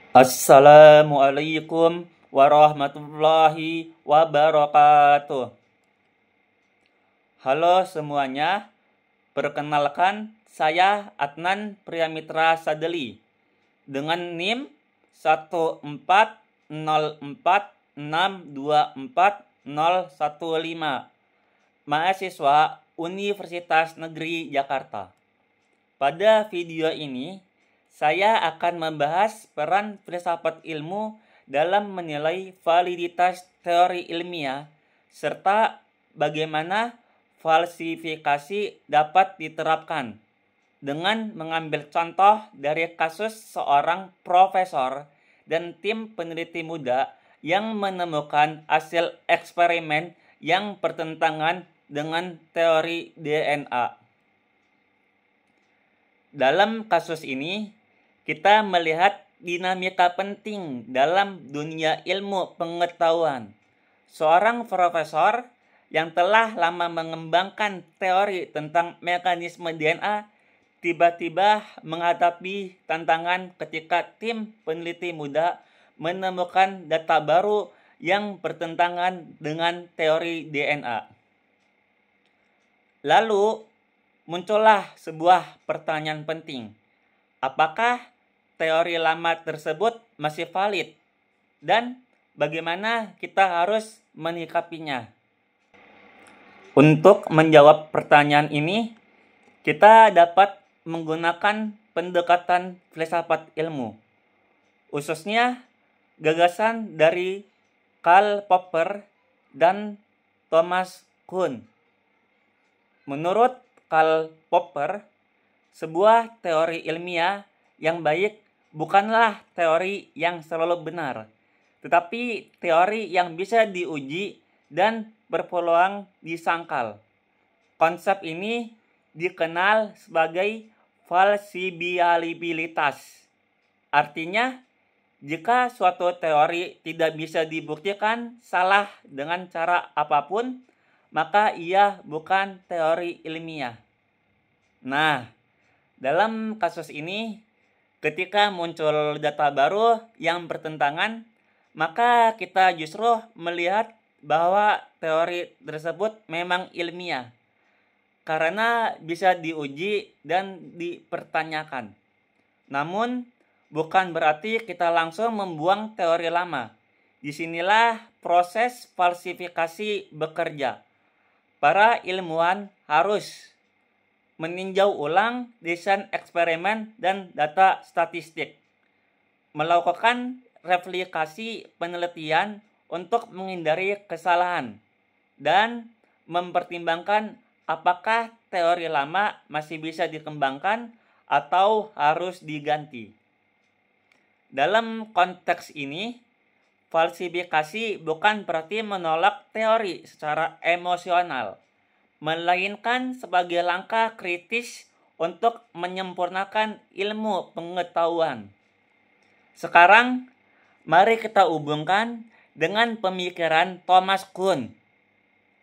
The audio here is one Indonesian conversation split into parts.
Assalamualaikum warahmatullahi wabarakatuh. Halo semuanya, perkenalkan saya Adnan Priyamitra Sadeli dengan NIM 14046240015, mahasiswa Universitas Negeri Jakarta. Pada video ini, saya akan membahas peran filsafat ilmu dalam menilai validitas teori ilmiah, serta bagaimana falsifikasi dapat diterapkan, dengan mengambil contoh dari kasus seorang profesor dan tim peneliti muda yang menemukan hasil eksperimen yang bertentangan dengan teori DNA. Dalam kasus ini, kita melihat dinamika penting dalam dunia ilmu pengetahuan. Seorang profesor yang telah lama mengembangkan teori tentang mekanisme DNA tiba-tiba menghadapi tantangan ketika tim peneliti muda menemukan data baru yang bertentangan dengan teori DNA. Lalu, muncullah sebuah pertanyaan penting. Apakah teori lama tersebut masih valid? Dan bagaimana kita harus menyikapinya? Untuk menjawab pertanyaan ini, kita dapat menggunakan pendekatan filsafat ilmu, khususnya gagasan dari Karl Popper dan Thomas Kuhn. Menurut Karl Popper, sebuah teori ilmiah yang baik bukanlah teori yang selalu benar, tetapi teori yang bisa diuji dan berpeluang disangkal. Konsep ini dikenal sebagai falsifikabilitas. Artinya, jika suatu teori tidak bisa dibuktikan salah dengan cara apapun, maka ia bukan teori ilmiah. Nah, dalam kasus ini, ketika muncul data baru yang bertentangan, maka kita justru melihat bahwa teori tersebut memang ilmiah, karena bisa diuji dan dipertanyakan. Namun, bukan berarti kita langsung membuang teori lama. Disinilah proses falsifikasi bekerja. Para ilmuwan harus meninjau ulang desain eksperimen dan data statistik, melakukan replikasi penelitian untuk menghindari kesalahan, dan mempertimbangkan apakah teori lama masih bisa dikembangkan atau harus diganti. Dalam konteks ini, falsifikasi bukan berarti menolak teori secara emosional, melainkan sebagai langkah kritis untuk menyempurnakan ilmu pengetahuan. Sekarang, mari kita hubungkan dengan pemikiran Thomas Kuhn.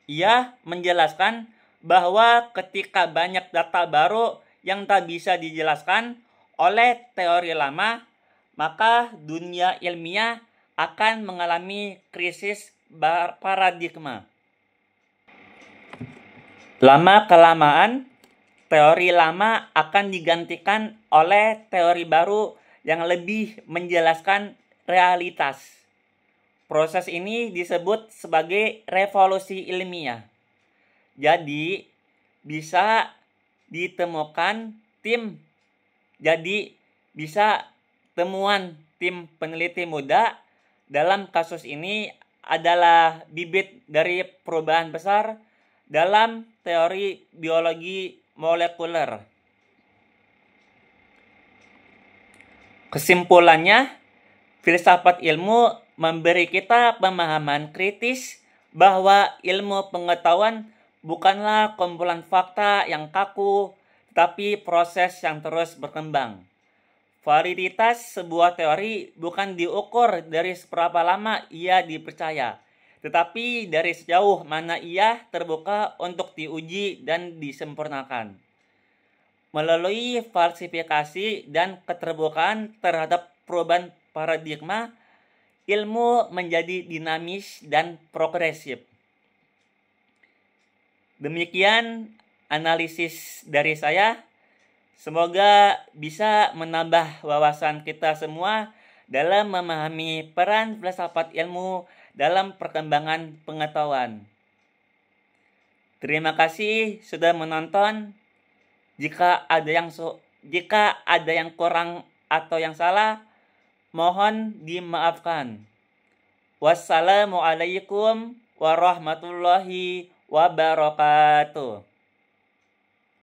Ia menjelaskan bahwa ketika banyak data baru yang tak bisa dijelaskan oleh teori lama, maka dunia ilmiah akan mengalami krisis paradigma. Lama-kelamaan, teori lama akan digantikan oleh teori baru yang lebih menjelaskan realitas. Proses ini disebut sebagai revolusi ilmiah. Jadi, bisa ditemukan temuan tim peneliti muda dalam kasus ini adalah bibit dari perubahan besar dalam teori biologi molekuler. Kesimpulannya, filsafat ilmu memberi kita pemahaman kritis bahwa ilmu pengetahuan bukanlah kumpulan fakta yang kaku, tetapi proses yang terus berkembang. Validitas sebuah teori bukan diukur dari seberapa lama ia dipercaya, tetapi dari sejauh mana ia terbuka untuk diuji dan disempurnakan. Melalui falsifikasi dan keterbukaan terhadap perubahan paradigma, ilmu menjadi dinamis dan progresif. Demikian analisis dari saya. Semoga bisa menambah wawasan kita semua dalam memahami peran filsafat ilmu dalam perkembangan pengetahuan. Terima kasih sudah menonton. Jika ada yang kurang atau yang salah, mohon dimaafkan. Wassalamualaikum warahmatullahi wabarakatuh.